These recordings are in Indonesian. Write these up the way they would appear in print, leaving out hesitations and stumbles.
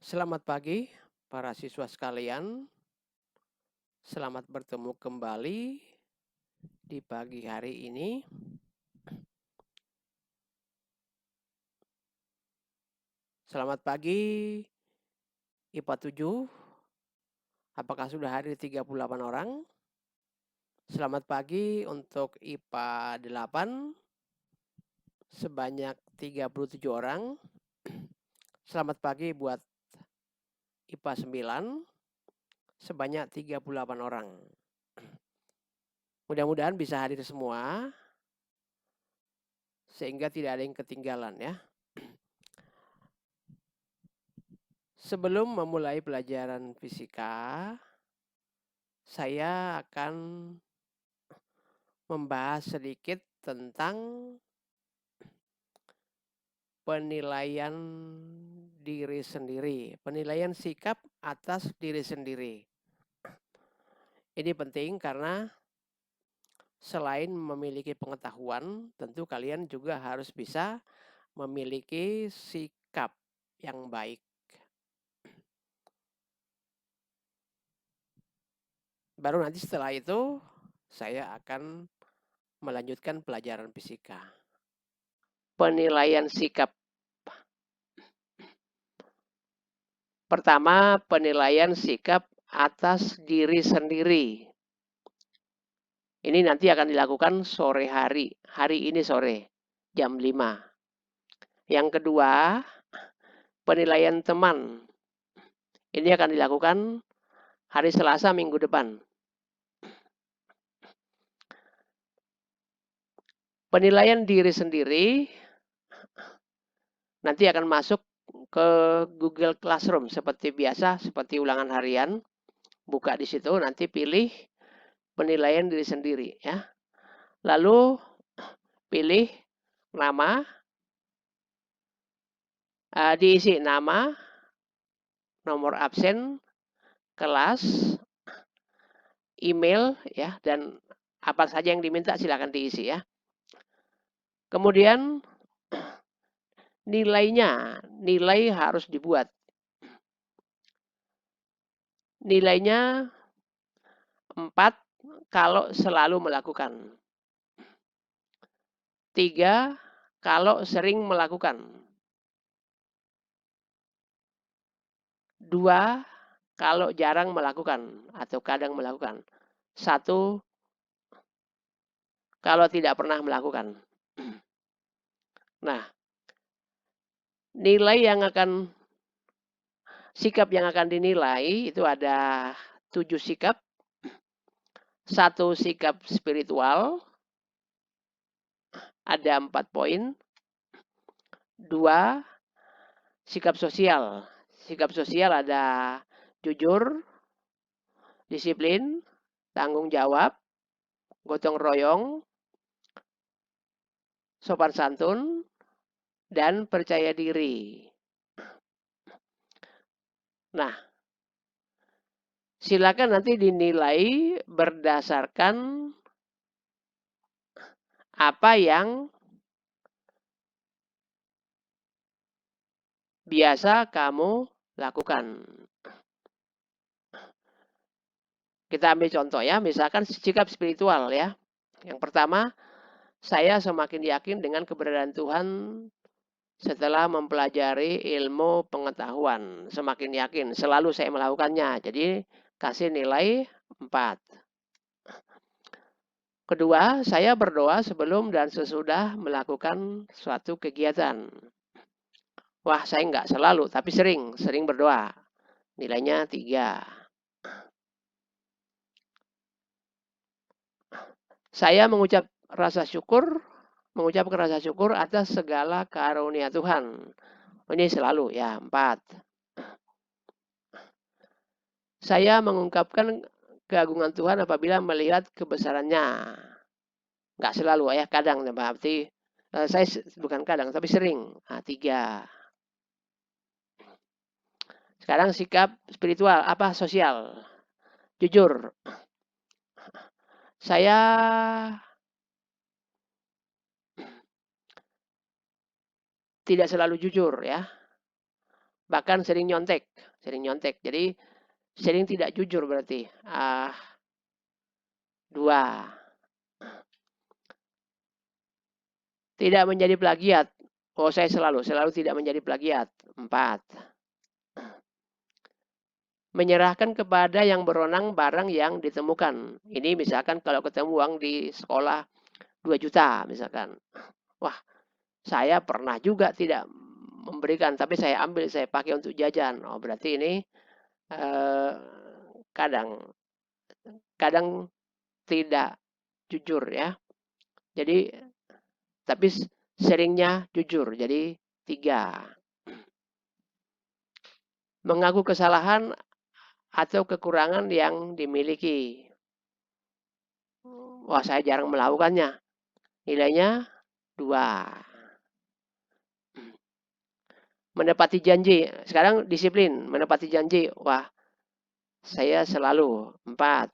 Selamat pagi, para siswa sekalian. Selamat bertemu kembali di pagi hari ini. Selamat pagi, IPA 7. Apakah sudah hadir 38 orang? Selamat pagi untuk IPA 8, sebanyak 37 orang. Selamat pagi buat IPA 9, sebanyak 38 orang. Mudah-mudahan bisa hadir semua, sehingga tidak ada yang ketinggalan ya. Sebelum memulai pelajaran fisika, saya akan membahas sedikit tentang penilaian diri sendiri, penilaian sikap atas diri sendiri. Ini penting karena selain memiliki pengetahuan, tentu kalian juga harus bisa memiliki sikap yang baik. Baru nanti setelah itu saya akan melanjutkan pelajaran fisika. Penilaian sikap. Pertama, penilaian sikap atas diri sendiri. Ini nanti akan dilakukan sore hari ini sore, jam 5. Yang kedua, penilaian teman. Ini akan dilakukan hari Selasa minggu depan. Penilaian diri sendiri nanti akan masuk ke Google Classroom seperti biasa, seperti ulangan harian. Buka di situ, nanti pilih penilaian diri sendiri ya. Lalu pilih nama, diisi nama, nomor absen, kelas, email ya, dan apa saja yang diminta silakan diisi ya. Kemudian nilai harus dibuat. Nilainya 4 kalau selalu melakukan. 3 kalau sering melakukan. 2 kalau jarang melakukan atau kadang melakukan. 1 kalau tidak pernah melakukan. Nah, sikap yang akan dinilai itu ada 7 sikap. 1 sikap spiritual, ada 4 poin. 2 sikap sosial. Sikap sosial ada jujur, disiplin, tanggung jawab, gotong royong, sopan santun, dan percaya diri. Nah, silakan nanti dinilai berdasarkan apa yang biasa kamu lakukan. Kita ambil contoh ya, misalkan sikap spiritual ya. Yang pertama, saya semakin yakin dengan keberadaan Tuhan setelah mempelajari ilmu pengetahuan. Semakin yakin, selalu saya melakukannya. Jadi kasih nilai 4. Kedua, saya berdoa sebelum dan sesudah melakukan suatu kegiatan. Wah, saya nggak selalu, tapi sering berdoa. Nilainya 3. Saya mengucapkan rasa syukur atas segala karunia Tuhan. Ini selalu ya, 4. Saya mengungkapkan keagungan Tuhan apabila melihat kebesarannya. Nggak selalu ya, kadang berarti saya bukan kadang, tapi sering. 3. Sekarang sikap spiritual, sosial. Jujur. Saya tidak selalu jujur ya. bahkan sering nyontek. Jadi sering tidak jujur berarti. 2. Tidak menjadi plagiat. Oh, saya selalu tidak menjadi plagiat. 4. Menyerahkan kepada yang berwenang barang yang ditemukan. Ini misalkan kalau ketemu uang di sekolah 2 juta misalkan. Wah, saya pernah juga tidak memberikan, tapi saya ambil, saya pakai untuk jajan. Oh, berarti ini eh, kadang kadang tidak jujur ya. Jadi tapi seringnya jujur. Jadi 3. Mengaku kesalahan atau kekurangan yang dimiliki. Wah, saya jarang melakukannya. Nilainya 2. Menepati janji. Sekarang disiplin, menepati janji. Wah, saya selalu. 4.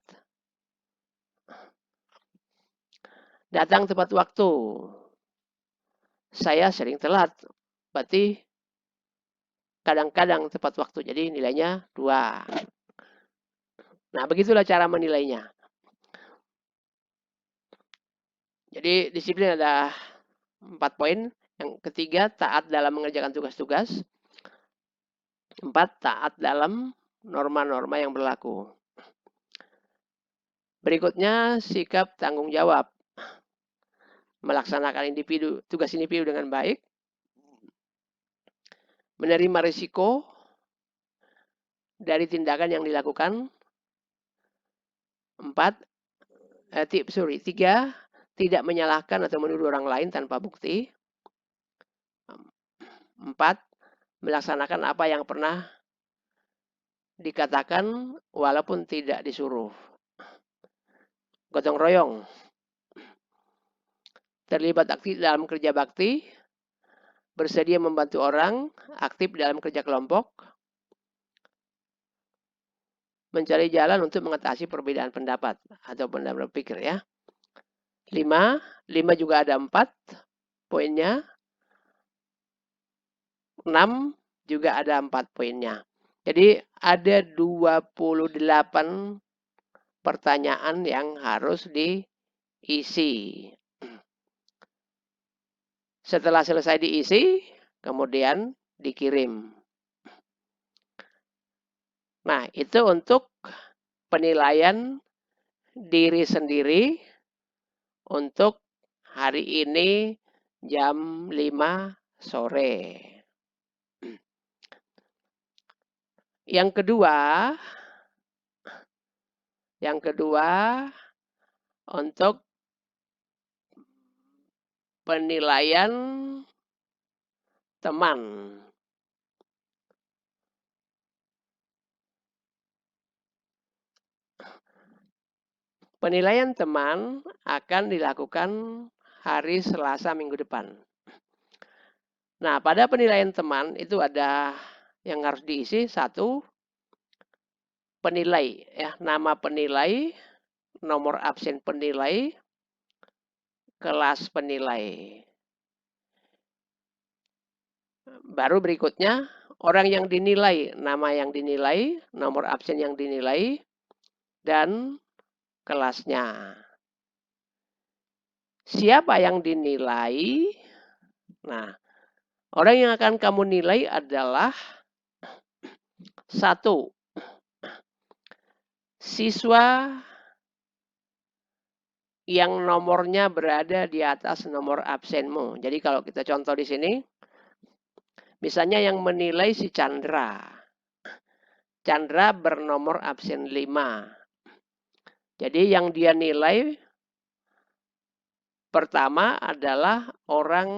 Datang tepat waktu. Saya sering telat. Berarti kadang-kadang tepat waktu. Jadi nilainya 2. Nah, begitulah cara menilainya. Jadi disiplin ada 4 poin. Yang ketiga, taat dalam mengerjakan tugas-tugas. 4, taat dalam norma-norma yang berlaku. Berikutnya, sikap tanggung jawab. Melaksanakan tugas individu dengan baik. Menerima risiko dari tindakan yang dilakukan. 3, tidak menyalahkan atau menuduh orang lain tanpa bukti. 4, melaksanakan apa yang pernah dikatakan walaupun tidak disuruh. Gotong royong. Terlibat aktif dalam kerja bakti. Bersedia membantu orang. Aktif dalam kerja kelompok. Mencari jalan untuk mengatasi perbedaan pendapat atau pendapat berpikir ya. 5 juga ada 4 poinnya. 6 juga ada 4 poinnya. Jadi ada 28 pertanyaan yang harus diisi. Setelah selesai diisi, kemudian dikirim. Nah, itu untuk penilaian diri sendiri untuk hari ini jam 5 sore. Yang kedua untuk penilaian teman. Penilaian teman akan dilakukan hari Selasa minggu depan. Nah, pada penilaian teman itu ada yang harus diisi. 1, penilai ya, nama penilai, nomor absen penilai, kelas penilai. Baru berikutnya orang yang dinilai, nama yang dinilai, nomor absen yang dinilai, dan kelasnya. Siapa yang dinilai? Nah, orang yang akan kamu nilai adalah 1, siswa yang nomornya berada di atas nomor absenmu. Jadi kalau kita contoh di sini, misalnya yang menilai si Chandra. Chandra bernomor absen 5. Jadi yang dia nilai pertama adalah orang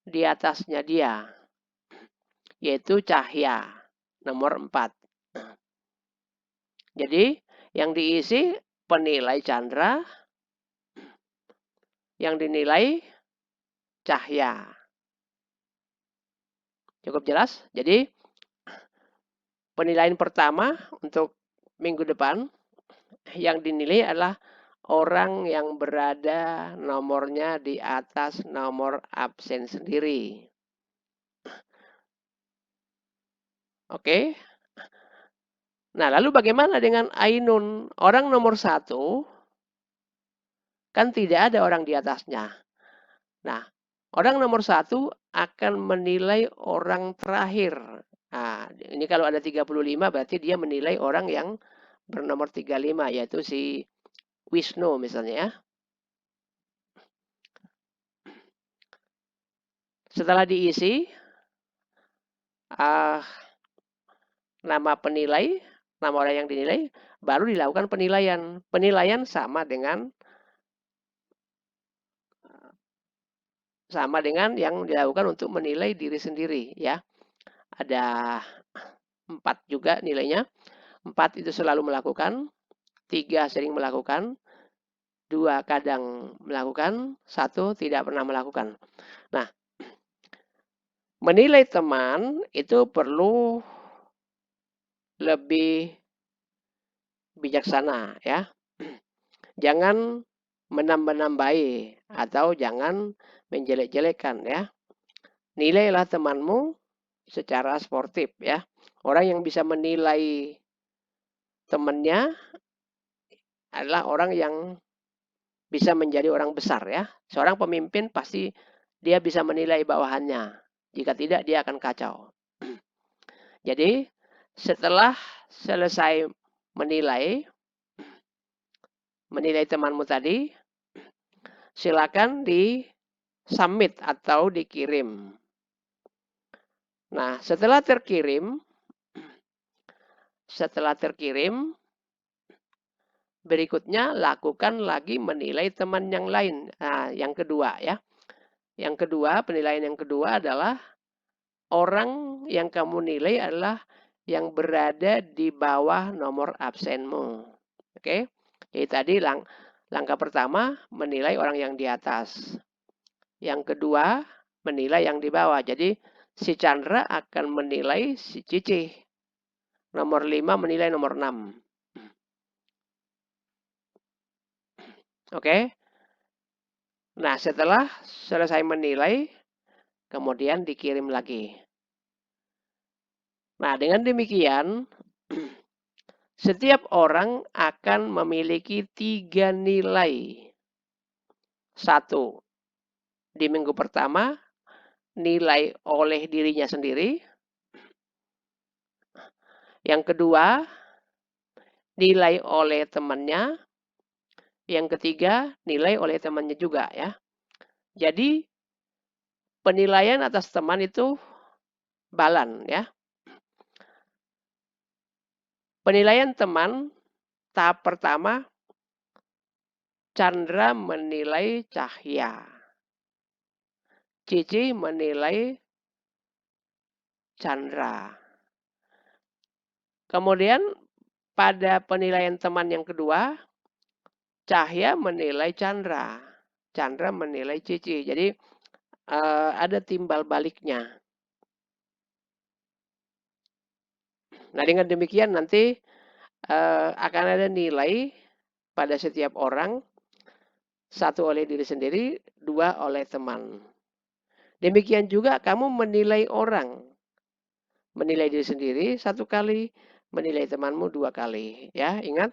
di atasnya dia, yaitu Cahya, nomor 4. Jadi yang diisi penilai Chandra, yang dinilai Cahya. Cukup jelas? Jadi penilaian pertama untuk minggu depan yang dinilai adalah orang yang berada nomornya di atas nomor absen sendiri. Oke. Nah, lalu bagaimana dengan ainun? Orang nomor 1 kan tidak ada orang di atasnya. Nah, orang nomor 1 akan menilai orang terakhir. Nah, ini kalau ada 35 berarti dia menilai orang yang bernomor 35, yaitu si Wisnu misalnya ya. Setelah diisi nama penilai, nama orang yang dinilai, baru dilakukan penilaian. Penilaian sama dengan yang dilakukan untuk menilai diri sendiri ya. Ada 4 juga nilainya. 4 itu selalu melakukan, 3 sering melakukan, 2 kadang melakukan, 1 tidak pernah melakukan. Nah, menilai teman itu perlu lebih bijaksana ya. Jangan menambah-nambahi atau jangan menjelek-jelekan ya. Nilailah temanmu secara sportif ya. Orang yang bisa menilai temannya adalah orang yang bisa menjadi orang besar ya. Seorang pemimpin pasti dia bisa menilai bawahannya. Jika tidak dia akan kacau. Jadi setelah selesai menilai temanmu tadi, silakan di submit atau dikirim. Nah, setelah terkirim, berikutnya lakukan lagi menilai teman yang lain. Nah, yang kedua ya. Yang kedua, penilaian yang kedua adalah orang yang kamu nilai adalah yang berada di bawah nomor absenmu. Oke. Jadi tadi langkah pertama menilai orang yang di atas. Yang kedua, menilai yang di bawah. Jadi si Chandra akan menilai si Cici. Nomor 5 menilai nomor 6. Oke. Nah, setelah selesai menilai, kemudian dikirim lagi. Nah, dengan demikian, setiap orang akan memiliki 3 nilai. 1, di minggu pertama, nilai oleh dirinya sendiri. Yang kedua, nilai oleh temannya. Yang ketiga, nilai oleh temannya juga ya. Jadi penilaian atas teman itu balan ya. Penilaian teman tahap pertama, Chandra menilai Cahya. Cici menilai Chandra. Kemudian pada penilaian teman yang kedua, Cahya menilai Chandra. Chandra menilai Cici. Jadi ada timbal baliknya. Nah, dengan demikian nanti akan ada nilai pada setiap orang, 1 oleh diri sendiri, 2 oleh teman. Demikian juga kamu menilai orang. Menilai diri sendiri 1 kali, menilai temanmu 2 kali. Ya, ingat,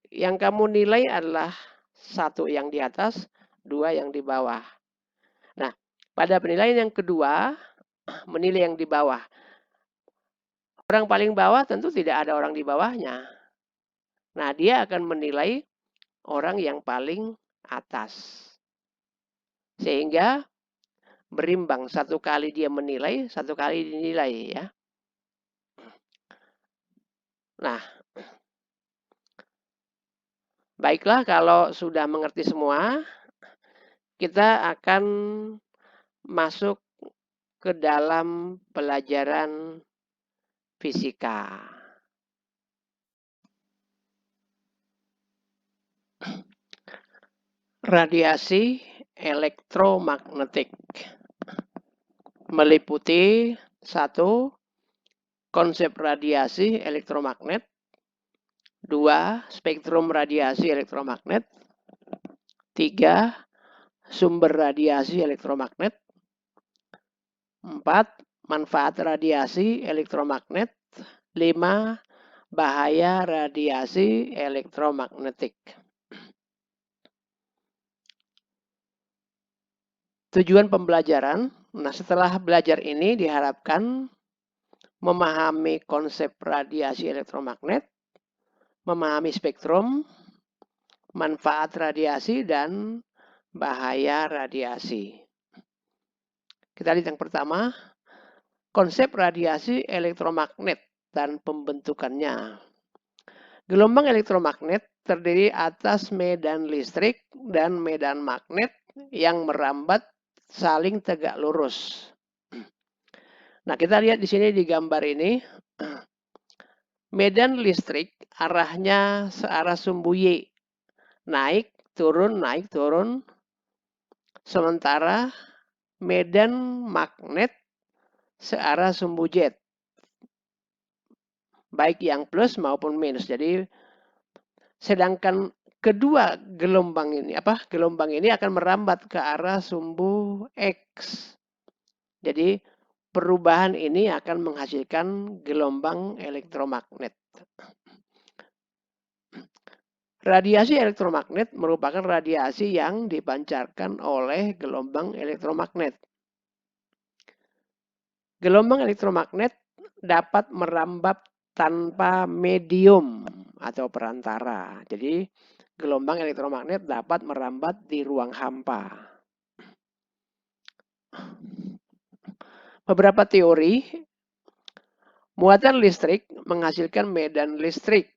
yang kamu nilai adalah 1 yang di atas, 2 yang di bawah. Nah, pada penilaian yang kedua, menilai yang di bawah. Orang paling bawah tentu tidak ada orang di bawahnya. Nah, dia akan menilai orang yang paling atas. Sehingga berimbang, 1 kali dia menilai, 1 kali dinilai ya. Nah, baiklah kalau sudah mengerti semua, kita akan masuk ke dalam pelajaran fisika. Radiasi elektromagnetik meliputi 1, konsep radiasi elektromagnet, 2, spektrum radiasi elektromagnet, 3, sumber radiasi elektromagnet, 4, manfaat radiasi elektromagnet. 5. Bahaya radiasi elektromagnetik. Tujuan pembelajaran. Nah, setelah belajar ini diharapkan memahami konsep radiasi elektromagnet, memahami spektrum, manfaat radiasi, dan bahaya radiasi. Kita lihat yang pertama, konsep radiasi elektromagnet dan pembentukannya. Gelombang elektromagnet terdiri atas medan listrik dan medan magnet yang merambat saling tegak lurus. Nah, kita lihat di sini di gambar ini, medan listrik arahnya searah sumbu Y, naik, turun. Sementara medan magnet searah sumbu Z, baik yang plus maupun minus. Jadi sedangkan kedua gelombang ini akan merambat ke arah sumbu X. Jadi perubahan ini akan menghasilkan gelombang elektromagnet. Radiasi elektromagnet merupakan radiasi yang dipancarkan oleh gelombang elektromagnet. Gelombang elektromagnet dapat merambat tanpa medium atau perantara. Jadi gelombang elektromagnet dapat merambat di ruang hampa. Beberapa teori, muatan listrik menghasilkan medan listrik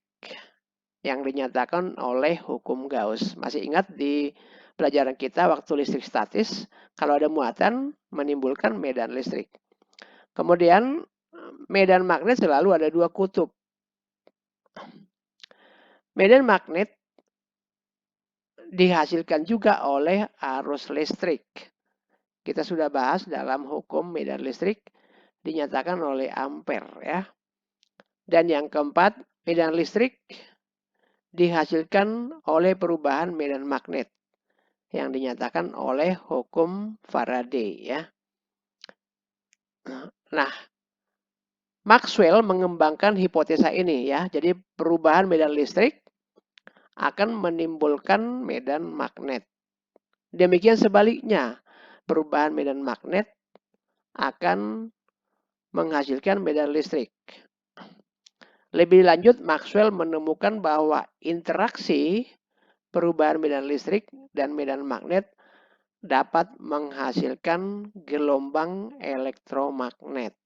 yang dinyatakan oleh hukum Gauss. Masih ingat di pelajaran kita waktu listrik statis, kalau ada muatan menimbulkan medan listrik. Kemudian medan magnet selalu ada dua kutub. Medan magnet dihasilkan juga oleh arus listrik. Kita sudah bahas dalam hukum medan listrik dinyatakan oleh Ampere ya. Dan yang keempat, medan listrik dihasilkan oleh perubahan medan magnet yang dinyatakan oleh hukum Faraday ya. Nah, Maxwell mengembangkan hipotesa ini ya. Jadi perubahan medan listrik akan menimbulkan medan magnet. Demikian sebaliknya, perubahan medan magnet akan menghasilkan medan listrik. Lebih lanjut, Maxwell menemukan bahwa interaksi perubahan medan listrik dan medan magnet dapat menghasilkan gelombang elektromagnet.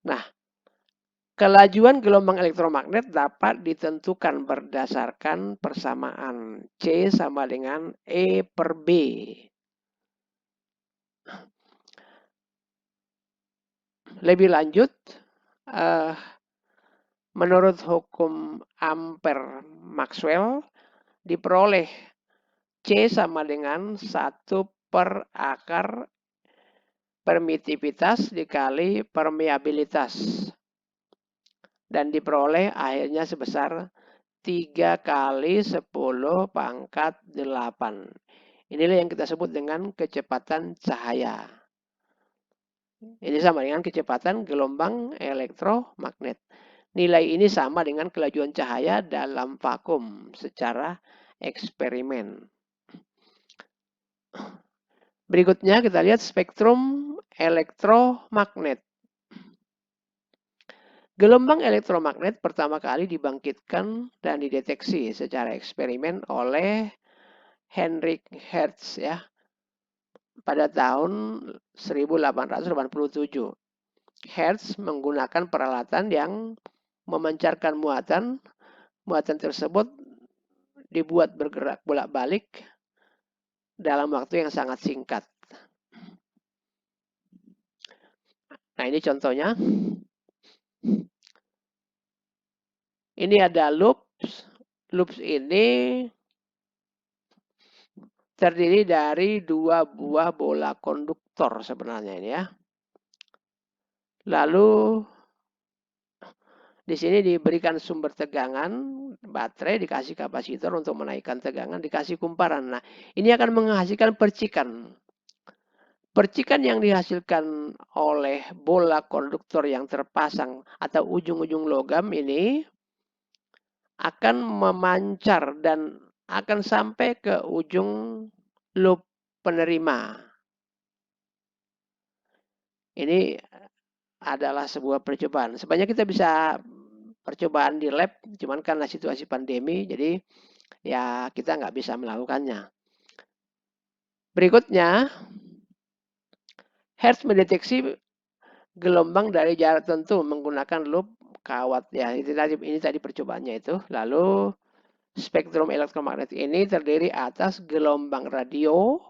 Nah, kelajuan gelombang elektromagnet dapat ditentukan berdasarkan persamaan C sama dengan E per B. Lebih lanjut, menurut hukum Ampere-Maxwell, diperoleh C sama dengan 1 per akar permitivitas dikali permeabilitas. Dan diperoleh akhirnya sebesar 3 kali 10 pangkat 8. Inilah yang kita sebut dengan kecepatan cahaya. Ini sama dengan kecepatan gelombang elektromagnet. Nilai ini sama dengan kelajuan cahaya dalam vakum secara eksperimen. Berikutnya kita lihat spektrum elektromagnet. Gelombang elektromagnet pertama kali dibangkitkan dan dideteksi secara eksperimen oleh Heinrich Hertz ya pada tahun 1887. Hertz menggunakan peralatan yang memancarkan muatan. Muatan tersebut dibuat bergerak bolak-balik dalam waktu yang sangat singkat. Nah, ini contohnya. Ini ada loops. Loops ini terdiri dari 2 buah bola konduktor sebenarnya ini ya. Lalu di sini diberikan sumber tegangan, baterai, dikasih kapasitor untuk menaikkan tegangan, dikasih kumparan. Nah, ini akan menghasilkan percikan. Percikan yang dihasilkan oleh bola konduktor yang terpasang atau ujung-ujung logam ini akan memancar dan akan sampai ke ujung loop penerima. Ini adalah sebuah percobaan. Sebenarnya kita bisa percobaan di lab, cuman karena situasi pandemi, jadi ya kita nggak bisa melakukannya. Berikutnya, Hertz mendeteksi gelombang dari jarak tertentu menggunakan loop kawat. Ya, ini tadi percobaannya itu. Lalu spektrum elektromagnetik ini terdiri atas gelombang radio,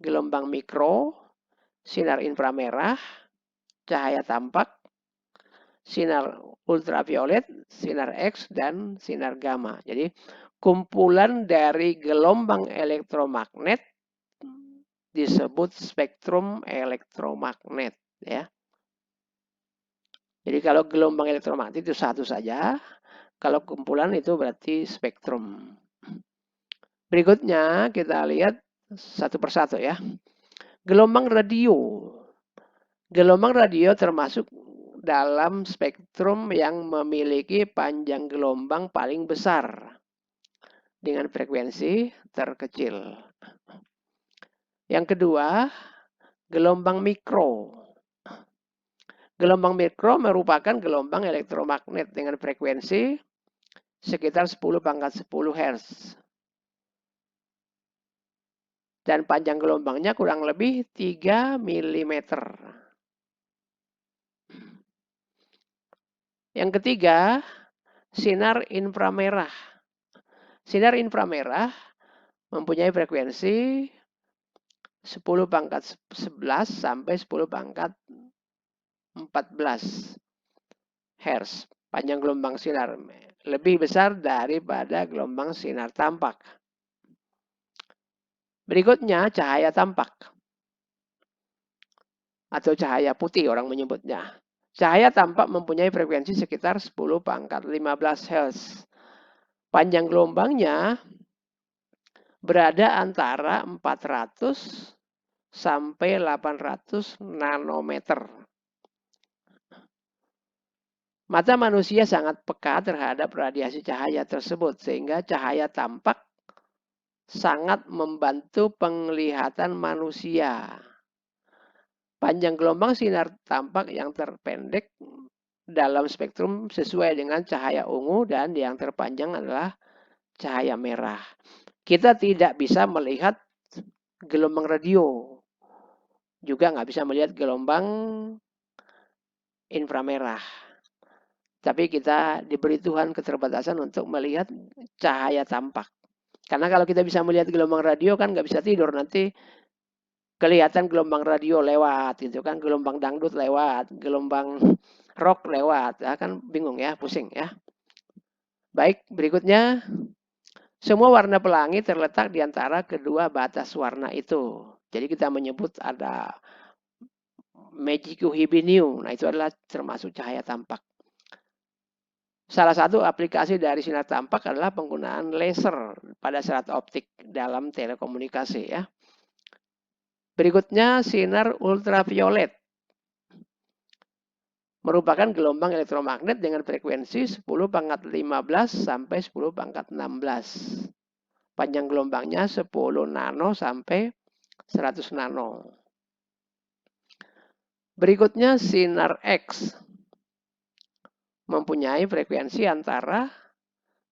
gelombang mikro, sinar inframerah, cahaya tampak, sinar ultraviolet, sinar X, dan sinar gamma. Jadi kumpulan dari gelombang elektromagnet disebut spektrum elektromagnet, ya. Jadi kalau gelombang elektromagnet itu satu saja, kalau kumpulan itu berarti spektrum. Berikutnya kita lihat satu persatu ya. Gelombang radio. Gelombang radio termasuk dalam spektrum yang memiliki panjang gelombang paling besar dengan frekuensi terkecil. Yang kedua, gelombang mikro. Gelombang mikro merupakan gelombang elektromagnet dengan frekuensi sekitar 10⁻10 Hz. Dan panjang gelombangnya kurang lebih 3 mm. Yang ketiga, sinar inframerah. Sinar inframerah mempunyai frekuensi 10⁻11 sampai 10⁻14 Hz. Panjang gelombang sinar lebih besar daripada gelombang sinar tampak. Berikutnya cahaya tampak atau cahaya putih orang menyebutnya. Cahaya tampak mempunyai frekuensi sekitar 10⁻15 Hz. Panjang gelombangnya berada antara 400 sampai 800 nanometer. Mata manusia sangat peka terhadap radiasi cahaya tersebut sehingga cahaya tampak sangat membantu penglihatan manusia. Panjang gelombang sinar tampak yang terpendek dalam spektrum sesuai dengan cahaya ungu dan yang terpanjang adalah cahaya merah. Kita tidak bisa melihat gelombang radio. Juga nggak bisa melihat gelombang inframerah. Tapi kita diberi Tuhan keterbatasan untuk melihat cahaya tampak. Karena kalau kita bisa melihat gelombang radio kan nggak bisa tidur, nanti kelihatan gelombang radio lewat gitu kan, gelombang dangdut lewat, gelombang rock lewat, ya kan bingung ya, pusing ya. Baik, berikutnya semua warna pelangi terletak di antara kedua batas warna itu. Jadi kita menyebut ada Magicu Hibinium. Nah, itu adalah termasuk cahaya tampak. Salah satu aplikasi dari sinar tampak adalah penggunaan laser pada serat optik dalam telekomunikasi ya. Berikutnya sinar ultraviolet. Merupakan gelombang elektromagnet dengan frekuensi 10⁻15 sampai 10⁻16. Panjang gelombangnya 10 nano sampai 100 nano. Berikutnya sinar X. Mempunyai frekuensi antara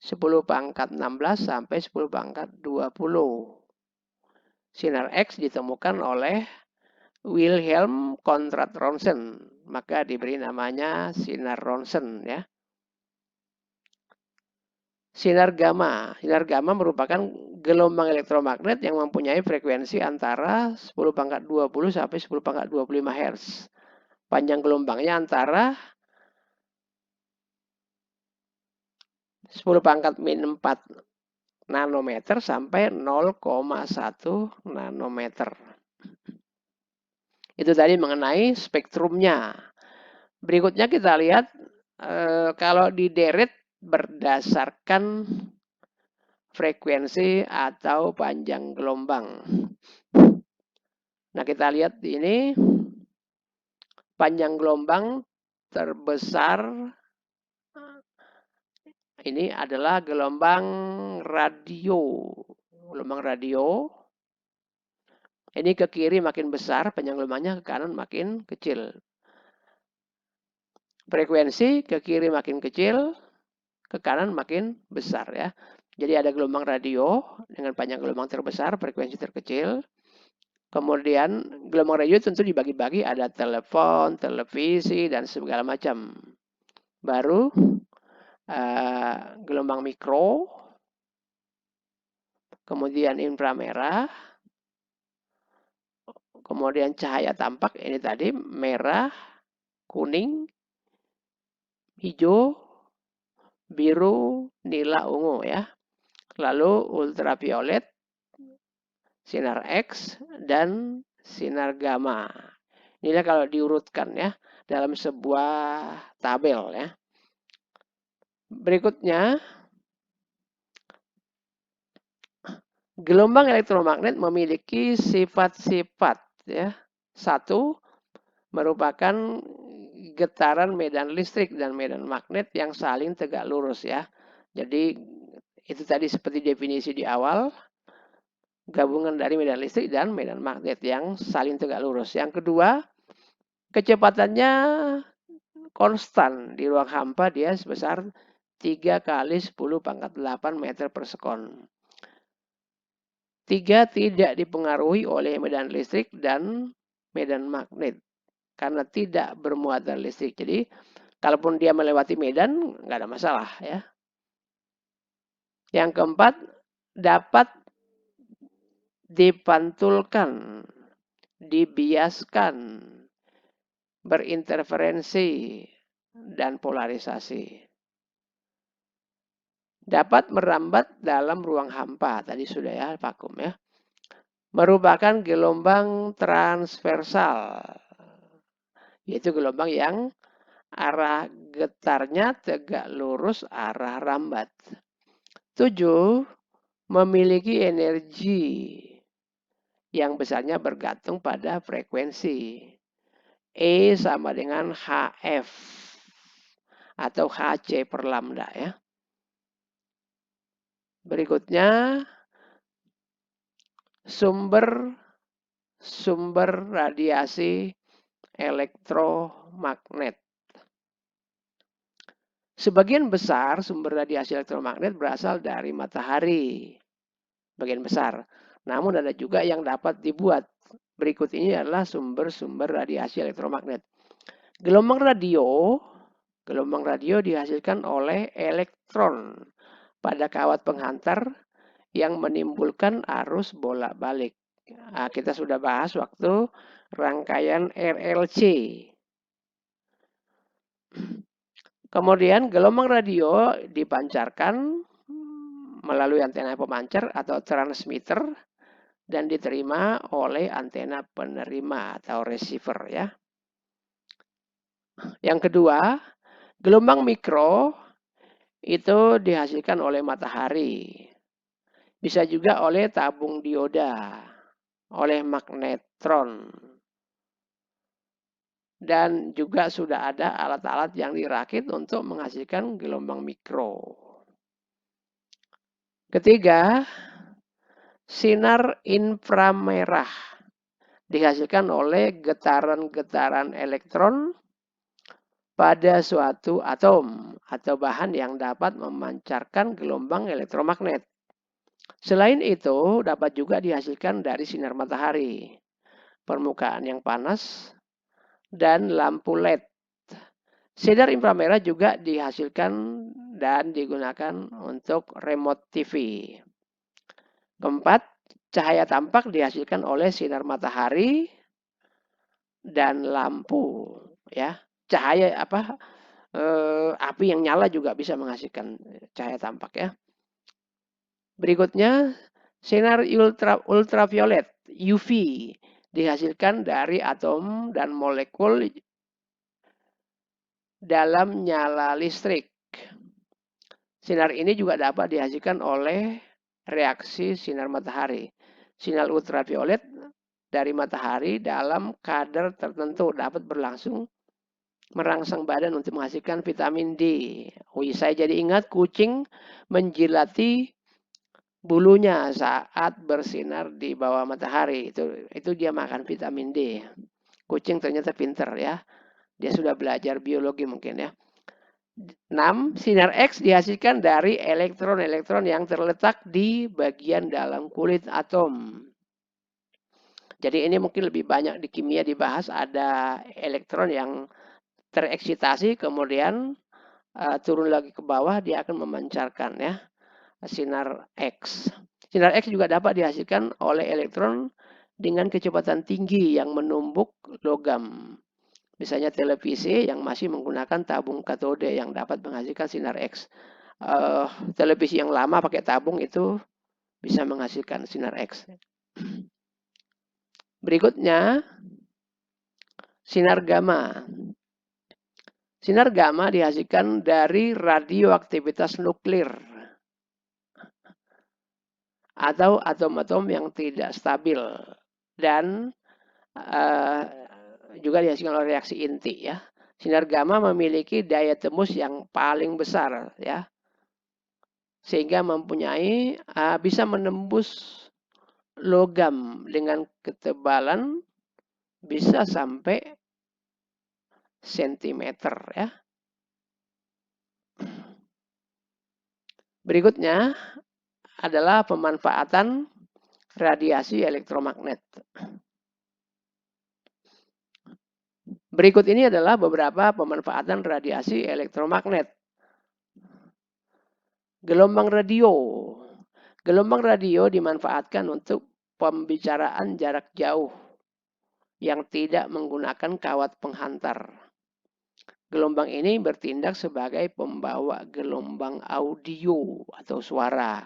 10⁻16 sampai 10⁻20. Sinar X ditemukan oleh Wilhelm Conrad Rontgen, maka diberi namanya sinar Rontgen ya. Sinar gamma. Sinar gamma merupakan gelombang elektromagnet yang mempunyai frekuensi antara 10⁻20 sampai 10⁻25 Hz. Panjang gelombangnya antara 10⁻⁴ nanometer sampai 0,1 nanometer. Itu tadi mengenai spektrumnya. Berikutnya kita lihat kalau dideret berdasarkan frekuensi atau panjang gelombang. Nah, kita lihat ini panjang gelombang terbesar ini adalah gelombang radio. Gelombang radio ini ke kiri makin besar, panjang gelombangnya, ke kanan makin kecil. Frekuensi ke kiri makin kecil, ke kanan makin besar ya. Jadi ada gelombang radio dengan panjang gelombang terbesar, frekuensi terkecil. Kemudian gelombang radio tentu dibagi-bagi, ada telepon, televisi, dan segala macam. Baru gelombang mikro, kemudian inframerah, kemudian cahaya tampak, ini tadi merah, kuning, hijau, biru, nila, ungu ya. Lalu ultraviolet, sinar X, dan sinar gamma. Inilah kalau diurutkan ya dalam sebuah tabel ya. Berikutnya, gelombang elektromagnet memiliki sifat-sifat ya. Satu, merupakan getaran medan listrik dan medan magnet yang saling tegak lurus ya. Jadi itu tadi seperti definisi di awal, gabungan dari medan listrik dan medan magnet yang saling tegak lurus. Yang kedua, kecepatannya konstan di ruang hampa, dia sebesar 3 kali 10 pangkat 8 meter per sekon. 3, tidak dipengaruhi oleh medan listrik dan medan magnet karena tidak bermuatan listrik. Jadi kalaupun dia melewati medan, nggak ada masalah ya. Yang keempat, dapat dipantulkan, dibiaskan, berinterferensi, dan polarisasi. Dapat merambat dalam ruang hampa, tadi sudah ya, vakum ya. Merupakan gelombang transversal, yaitu gelombang yang arah getarnya tegak lurus arah rambat. 7, memiliki energi yang besarnya bergantung pada frekuensi. E sama dengan HF atau HC per lambda ya. Berikutnya, sumber radiasi elektromagnet. Sebagian besar sumber radiasi elektromagnet berasal dari matahari. Bagian besar. Namun ada juga yang dapat dibuat. Berikut ini adalah sumber-sumber radiasi elektromagnet. Gelombang radio dihasilkan oleh elektron pada kawat penghantar yang menimbulkan arus bolak-balik. Nah, kita sudah bahas waktu rangkaian RLC. Kemudian gelombang radio dipancarkan melalui antena pemancar atau transmitter dan diterima oleh antena penerima atau receiver ya. Yang kedua, gelombang mikro itu dihasilkan oleh matahari. Bisa juga oleh tabung dioda, oleh magnetron. Dan juga sudah ada alat-alat yang dirakit untuk menghasilkan gelombang mikro. Ketiga, sinar inframerah dihasilkan oleh getaran-getaran elektron pada suatu atom atau bahan yang dapat memancarkan gelombang elektromagnet. Selain itu, dapat juga dihasilkan dari sinar matahari, permukaan yang panas, dan lampu LED. Sinar inframerah juga dihasilkan dan digunakan untuk remote TV. Keempat, cahaya tampak dihasilkan oleh sinar matahari dan lampu. Ya, cahaya api yang nyala juga bisa menghasilkan cahaya tampak ya. Berikutnya, sinar ultraviolet UV dihasilkan dari atom dan molekul dalam nyala listrik. Sinar ini juga dapat dihasilkan oleh reaksi sinar matahari. Sinar ultraviolet dari matahari dalam kadar tertentu dapat berlangsung merangsang badan untuk menghasilkan vitamin D. Wih, saya jadi ingat kucing menjilati bulunya saat bersinar di bawah matahari. Itu dia makan vitamin D. Kucing ternyata pinter ya. Dia sudah belajar biologi mungkin ya. 6. Sinar X dihasilkan dari elektron-elektron yang terletak di bagian dalam kulit atom. Jadi ini mungkin lebih banyak di kimia dibahas, ada elektron yang tereksitasi kemudian turun lagi ke bawah, dia akan memancarkan ya sinar X. Sinar X juga dapat dihasilkan oleh elektron dengan kecepatan tinggi yang menumbuk logam. Misalnya televisi yang masih menggunakan tabung katode yang dapat menghasilkan sinar X. Televisi yang lama pakai tabung itu bisa menghasilkan sinar X. Berikutnya, sinar gamma. Sinar gamma dihasilkan dari radioaktivitas nuklir atau atom-atom yang tidak stabil dan juga dihasilkan oleh reaksi inti ya. Sinar gamma memiliki daya tembus yang paling besar ya, sehingga mempunyai bisa menembus logam dengan ketebalan bisa sampai sentimeter ya. Berikutnya adalah pemanfaatan radiasi elektromagnet. Berikut ini adalah beberapa pemanfaatan radiasi elektromagnet. Gelombang radio. Gelombang radio dimanfaatkan untuk pembicaraan jarak jauh yang tidak menggunakan kawat penghantar. Gelombang ini bertindak sebagai pembawa gelombang audio atau suara.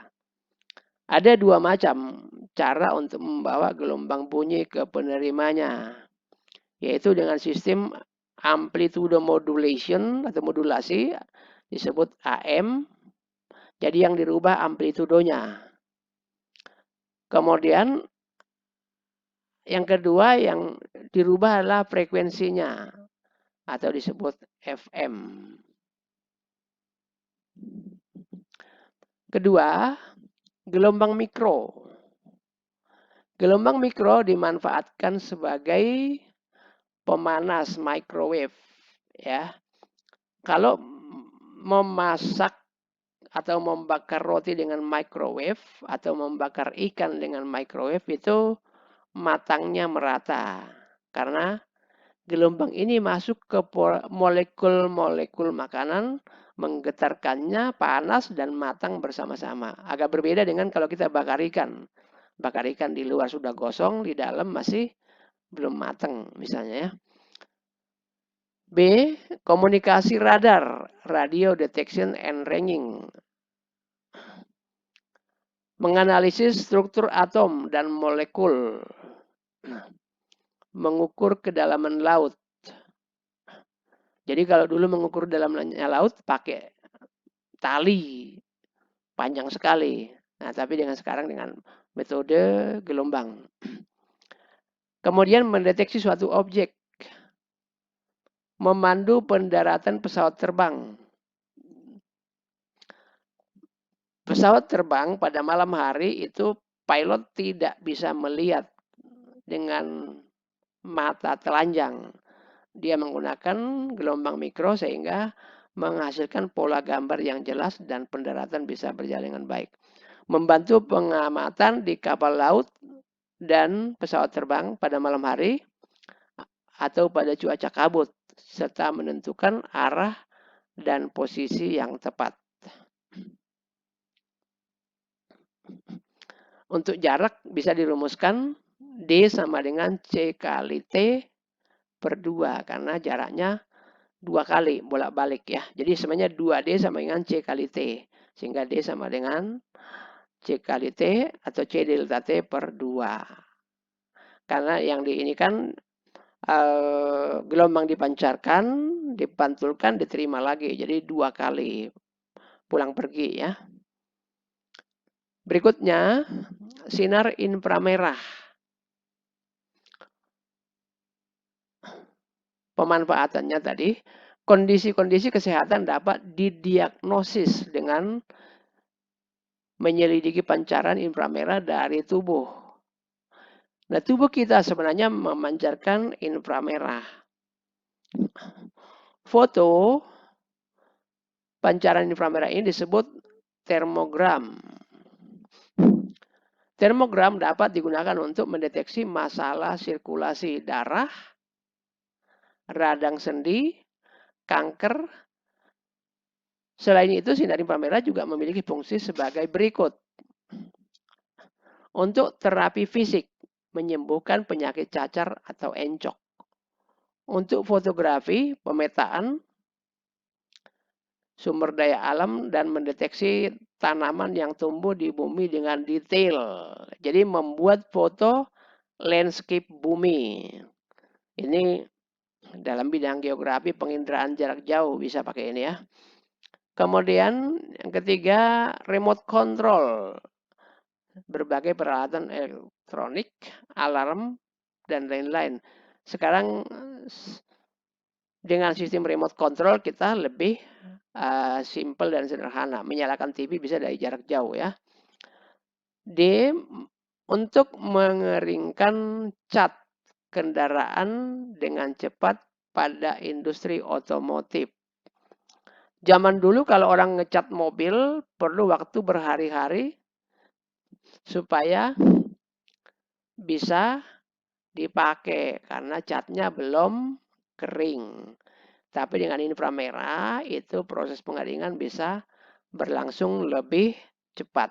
Ada dua macam cara untuk membawa gelombang bunyi ke penerimanya, yaitu dengan sistem amplitude modulation atau modulasi disebut AM. Jadi yang dirubah amplitudonya. Kemudian yang kedua yang dirubah adalah frekuensinya atau disebut FM. Kedua, gelombang mikro. Gelombang mikro dimanfaatkan sebagai pemanas microwave ya. Kalau memasak atau membakar roti dengan microwave atau membakar ikan dengan microwave itu matangnya merata karena gelombang ini masuk ke molekul-molekul makanan, menggetarkannya panas dan matang bersama-sama. Agak berbeda dengan kalau kita bakar ikan. Bakar ikan di luar sudah gosong, di dalam masih belum matang misalnya ya. B. Komunikasi radar, radio detection and ranging. Menganalisis struktur atom dan molekul. Mengukur kedalaman laut. Jadi kalau dulu mengukur dalamnya laut pakai tali panjang sekali. Nah, tapi dengan sekarang dengan metode gelombang. Kemudian mendeteksi suatu objek. Memandu pendaratan pesawat terbang. Pesawat terbang pada malam hari itu pilot tidak bisa melihat dengan mata telanjang. Dia menggunakan gelombang mikro sehingga menghasilkan pola gambar yang jelas dan pendaratan bisa berjalan dengan baik. Membantu pengamatan di kapal laut dan pesawat terbang pada malam hari atau pada cuaca kabut serta menentukan arah dan posisi yang tepat. Untuk jarak bisa dirumuskan D sama dengan C kali T per 2 karena jaraknya 2 kali bolak-balik ya. Jadi sebenarnya 2D sama dengan C kali T. Sehingga D sama dengan C kali T atau C delta T per 2. Karena yang di ini kan gelombang dipancarkan, dipantulkan, diterima lagi. Jadi 2 kali pulang pergi ya. Berikutnya, sinar inframerah. pemanfaatannya tadi, kondisi-kondisi kesehatan dapat didiagnosis dengan menyelidiki pancaran inframerah dari tubuh. Nah, tubuh kita sebenarnya memancarkan inframerah. Foto pancaran inframerah ini disebut termogram. Termogram dapat digunakan untuk mendeteksi masalah sirkulasi darah, radang sendi, kanker. Selain itu, sinar inframerah juga memiliki fungsi sebagai berikut. Untuk terapi fisik, menyembuhkan penyakit cacar atau encok. Untuk fotografi, pemetaan sumber daya alam dan mendeteksi tanaman yang tumbuh di bumi dengan detail. Jadi membuat foto landscape bumi. Ini dalam bidang geografi penginderaan jarak jauh bisa pakai ini ya. Kemudian yang ketiga, remote control. Berbagai peralatan elektronik, alarm, dan lain-lain. Sekarang dengan sistem remote control kita lebih simple dan sederhana. Menyalakan TV bisa dari jarak jauh ya. D. Untuk mengeringkan cat kendaraan dengan cepat pada industri otomotif. Zaman dulu kalau orang ngecat mobil perlu waktu berhari-hari supaya bisa dipakai karena catnya belum kering. Tapi dengan inframerah itu proses pengeringan bisa berlangsung lebih cepat.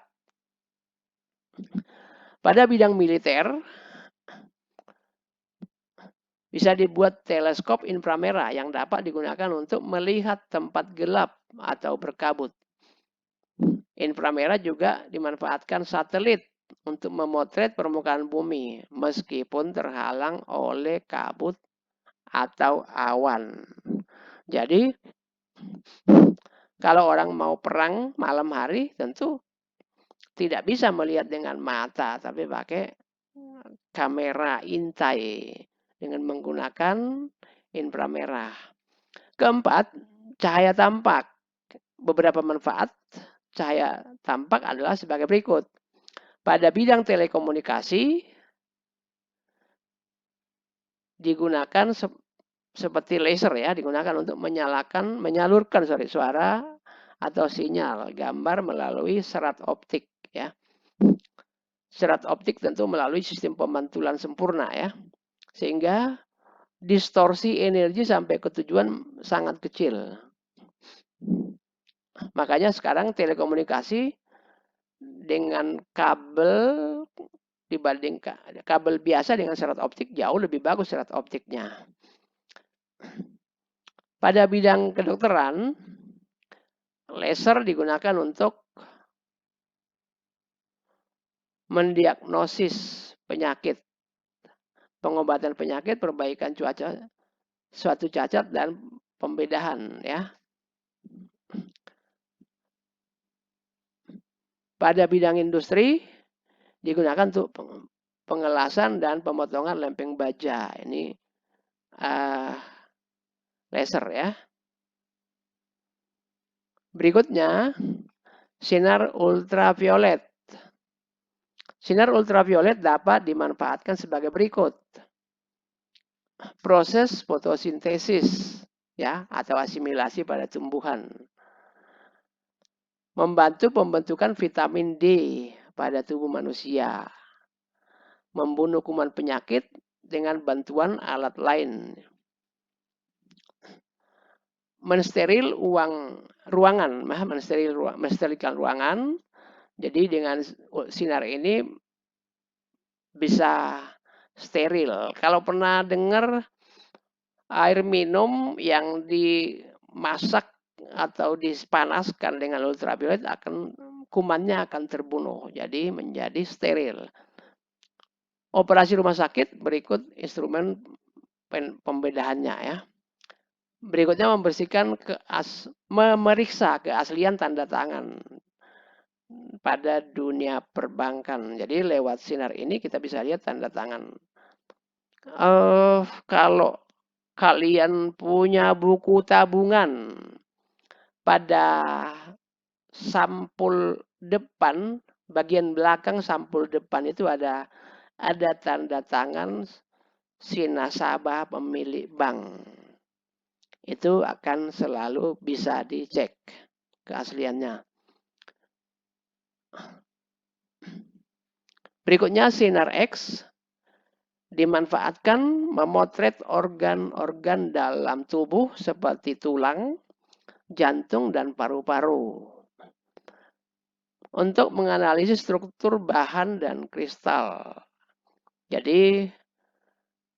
Pada bidang militer bisa dibuat teleskop inframerah yang dapat digunakan untuk melihat tempat gelap atau berkabut. Inframerah juga dimanfaatkan satelit untuk memotret permukaan bumi meskipun terhalang oleh kabut atau awan. Jadi kalau orang mau perang malam hari tentu tidak bisa melihat dengan mata tapi pakai kamera intai dengan menggunakan inframerah. Keempat, cahaya tampak. Beberapa manfaat cahaya tampak adalah sebagai berikut. Pada bidang telekomunikasi digunakan seperti laser ya, digunakan untuk menyalurkan suara atau sinyal gambar melalui serat optik ya. Serat optik tentu melalui sistem pemantulan sempurna ya. Sehingga distorsi energi sampai ke tujuan sangat kecil. Makanya sekarang telekomunikasi dengan kabel dibandingkan kabel biasa dengan serat optik jauh lebih bagus serat optiknya. Pada bidang kedokteran, laser digunakan untuk mendiagnosis penyakit, pengobatan penyakit, perbaikan cuaca, suatu cacat dan pembedahan ya. Pada bidang industri digunakan untuk pengelasan dan pemotongan lempeng baja. Ini laser ya. Berikutnya, sinar ultraviolet. Sinar ultraviolet dapat dimanfaatkan sebagai berikut. Proses fotosintesis ya atau asimilasi pada tumbuhan. Membantu pembentukan vitamin D pada tubuh manusia. Membunuh kuman penyakit dengan bantuan alat lain. Mensterilkan ruangan. Jadi dengan sinar ini bisa steril. Kalau pernah dengar air minum yang dimasak atau dipanaskan dengan ultraviolet kumannya akan terbunuh. Jadi menjadi steril. Operasi rumah sakit berikut instrumen pembedahannya ya. Berikutnya memeriksa keaslian tanda tangan pada dunia perbankan. Jadi lewat sinar ini kita bisa lihat tanda tangan. Kalau kalian punya buku tabungan, pada sampul depan, bagian belakang sampul depan itu ada tanda tangan si nasabah pemilik bank. Itu akan selalu bisa dicek keasliannya. Berikutnya sinar X dimanfaatkan memotret organ-organ dalam tubuh seperti tulang, jantung, dan paru-paru untuk menganalisis struktur bahan dan kristal. Jadi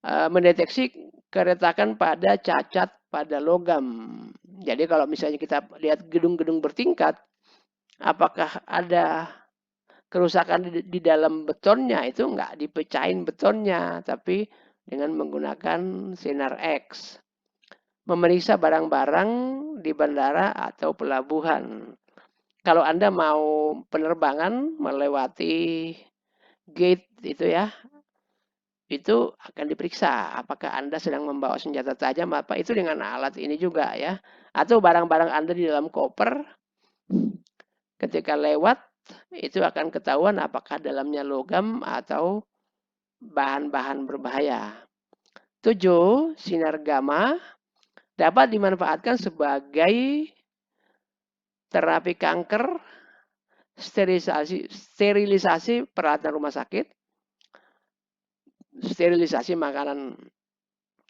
mendeteksi keretakan pada cacat pada logam. Jadi kalau misalnya kita lihat gedung-gedung bertingkat, apakah ada kerusakan di dalam betonnya, itu nggak dipecahin betonnya, tapi dengan menggunakan sinar X. Memeriksa barang-barang di bandara atau pelabuhan. Kalau Anda mau penerbangan melewati gate itu ya, itu akan diperiksa apakah Anda sedang membawa senjata tajam apa, itu dengan alat ini juga ya. Atau barang-barang Anda di dalam koper, ketika lewat itu akan ketahuan apakah dalamnya logam atau bahan-bahan berbahaya. 7. Sinar gamma dapat dimanfaatkan sebagai terapi kanker, sterilisasi peralatan rumah sakit, sterilisasi makanan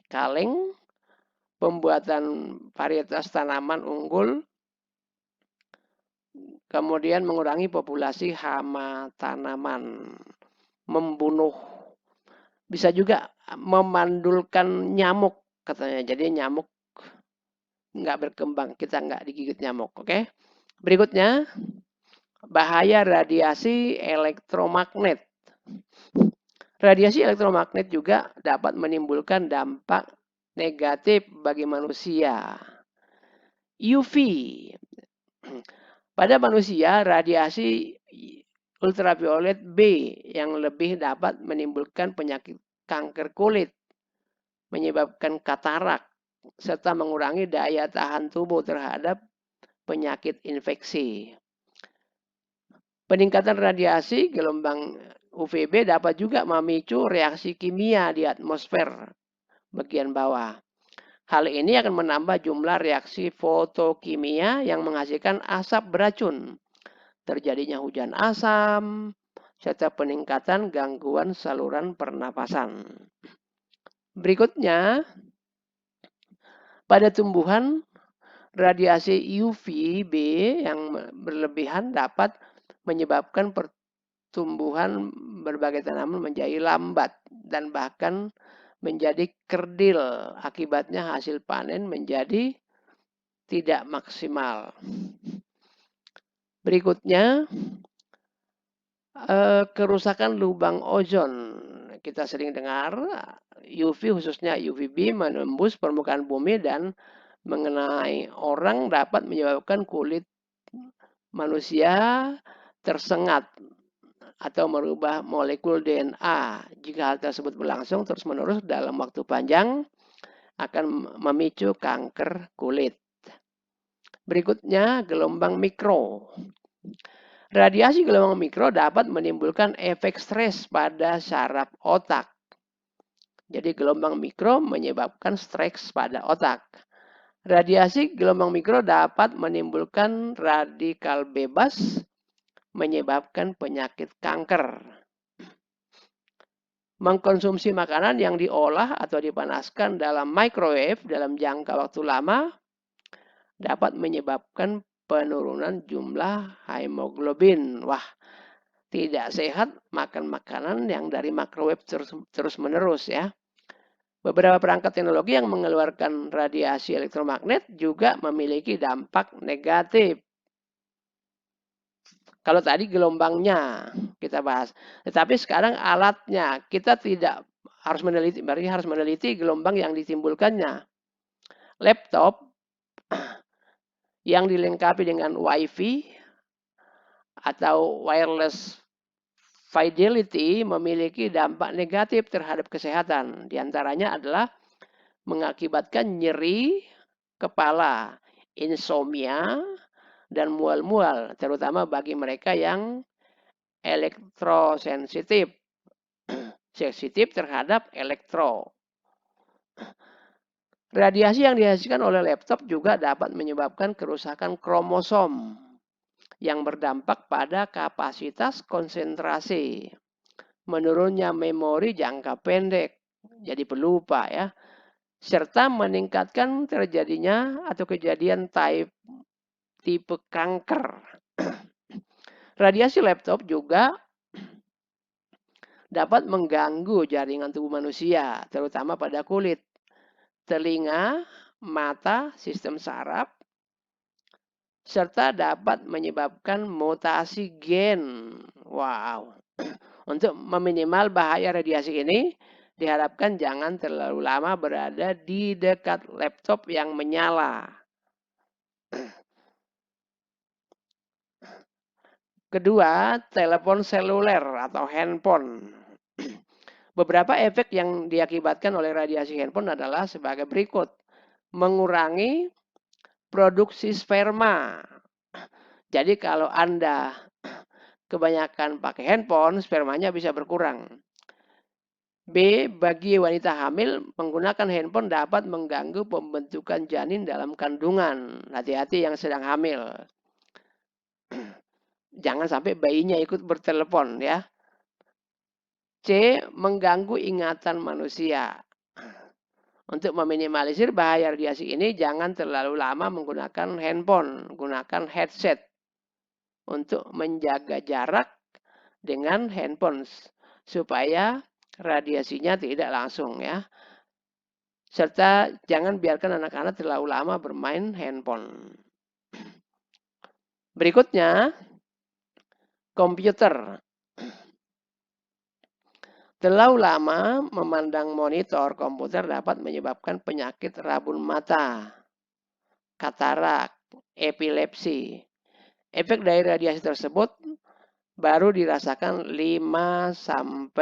kaleng, pembuatan varietas tanaman unggul, kemudian mengurangi populasi hama tanaman, membunuh, bisa juga memandulkan nyamuk katanya. Jadi nyamuk nggak berkembang, kita nggak digigit nyamuk. Oke. Berikutnya, bahaya radiasi elektromagnet. Radiasi elektromagnet juga dapat menimbulkan dampak negatif bagi manusia. UV. Pada manusia, radiasi ultraviolet B yang lebih dapat menimbulkan penyakit kanker kulit, menyebabkan katarak, serta mengurangi daya tahan tubuh terhadap penyakit infeksi. Peningkatan radiasi gelombang UVB dapat juga memicu reaksi kimia di atmosfer bagian bawah. Hal ini akan menambah jumlah reaksi fotokimia yang menghasilkan asap beracun. Terjadinya hujan asam, serta peningkatan gangguan saluran pernapasan. Berikutnya, pada tumbuhan, radiasi UVB yang berlebihan dapat menyebabkan pertumbuhan berbagai tanaman menjadi lambat dan bahkan menjadi kerdil. Akibatnya hasil panen menjadi tidak maksimal. Berikutnya, kerusakan lubang ozon. Kita sering dengar UV khususnya UVB menembus permukaan bumi dan mengenai orang dapat menyebabkan kulit manusia tersengat atau merubah molekul DNA. Jika hal tersebut berlangsung terus-menerus dalam waktu panjang, akan memicu kanker kulit. Berikutnya, gelombang mikro. Radiasi gelombang mikro dapat menimbulkan efek stres pada saraf otak. Jadi gelombang mikro menyebabkan stres pada otak. Radiasi gelombang mikro dapat menimbulkan radikal bebas, menyebabkan penyakit kanker. Mengkonsumsi makanan yang diolah atau dipanaskan dalam microwave dalam jangka waktu lama dapat menyebabkan penurunan jumlah hemoglobin. Wah, tidak sehat makan makanan yang dari microwave terus-menerus ya. Beberapa perangkat teknologi yang mengeluarkan radiasi elektromagnet juga memiliki dampak negatif. Kalau tadi gelombangnya kita bahas, tetapi sekarang alatnya kita tidak harus meneliti, berarti harus meneliti gelombang yang ditimbulkannya. Laptop yang dilengkapi dengan WiFi atau wireless fidelity memiliki dampak negatif terhadap kesehatan. Di antaranya adalah mengakibatkan nyeri kepala, insomnia, dan mual-mual, terutama bagi mereka yang elektrosensitif, sensitif terhadap elektro. Radiasi yang dihasilkan oleh laptop juga dapat menyebabkan kerusakan kromosom yang berdampak pada kapasitas konsentrasi, menurunnya memori jangka pendek, jadi pelupa ya, serta meningkatkan terjadinya atau kejadian tipe kanker. Radiasi laptop juga dapat mengganggu jaringan tubuh manusia, terutama pada kulit, telinga, mata, sistem saraf, serta dapat menyebabkan mutasi gen. Wow. Untuk meminimal bahaya radiasi ini, diharapkan jangan terlalu lama berada di dekat laptop yang menyala. Kedua, telepon seluler atau handphone. Beberapa efek yang diakibatkan oleh radiasi handphone adalah sebagai berikut. Mengurangi produksi sperma. Jadi kalau Anda kebanyakan pakai handphone, spermanya bisa berkurang. B. Bagi wanita hamil, menggunakan handphone dapat mengganggu pembentukan janin dalam kandungan. Hati-hati yang sedang hamil. Jangan sampai bayinya ikut bertelepon ya. C. Mengganggu ingatan manusia. Untuk meminimalisir bahaya radiasi ini, jangan terlalu lama menggunakan handphone. Gunakan headset untuk menjaga jarak dengan handphone supaya radiasinya tidak langsung ya. Serta jangan biarkan anak-anak terlalu lama bermain handphone. Berikutnya, komputer. Terlalu lama memandang monitor komputer dapat menyebabkan penyakit rabun mata, katarak, epilepsi. Efek dari radiasi tersebut baru dirasakan 5-15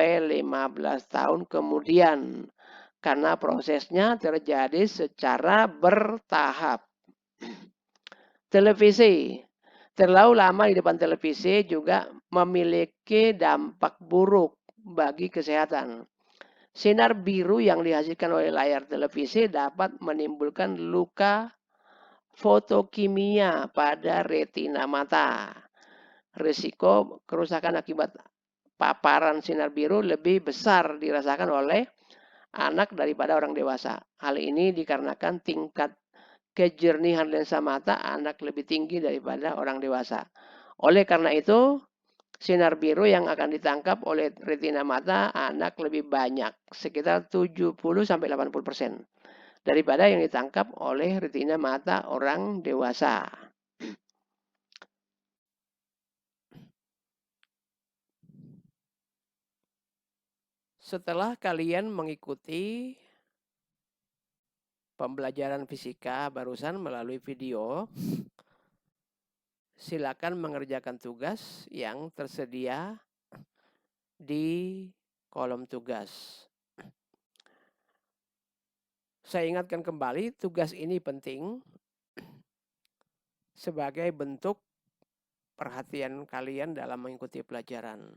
tahun kemudian karena prosesnya terjadi secara bertahap. Televisi. Terlalu lama di depan televisi juga memiliki dampak buruk bagi kesehatan. Sinar biru yang dihasilkan oleh layar televisi dapat menimbulkan luka fotokimia pada retina mata. Risiko kerusakan akibat paparan sinar biru lebih besar dirasakan oleh anak daripada orang dewasa. Hal ini dikarenakan tingkat kejernihan lensa mata anak lebih tinggi daripada orang dewasa. Oleh karena itu, sinar biru yang akan ditangkap oleh retina mata anak lebih banyak, sekitar 70-80%, daripada yang ditangkap oleh retina mata orang dewasa. Setelah kalian mengikuti pembelajaran fisika barusan melalui video, silakan mengerjakan tugas yang tersedia di kolom tugas. Saya ingatkan kembali, tugas ini penting sebagai bentuk perhatian kalian dalam mengikuti pelajaran.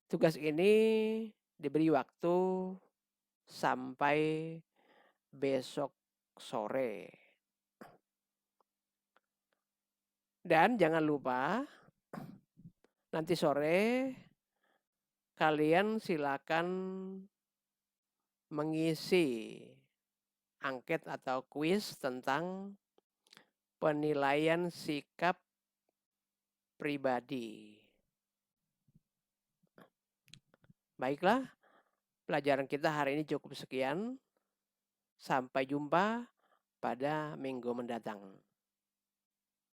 Tugas ini diberi waktu sampai besok sore. Dan jangan lupa, nanti sore kalian silakan mengisi angket atau kuis tentang penilaian sikap pribadi. Baiklah, pelajaran kita hari ini cukup sekian. Sampai jumpa pada minggu mendatang.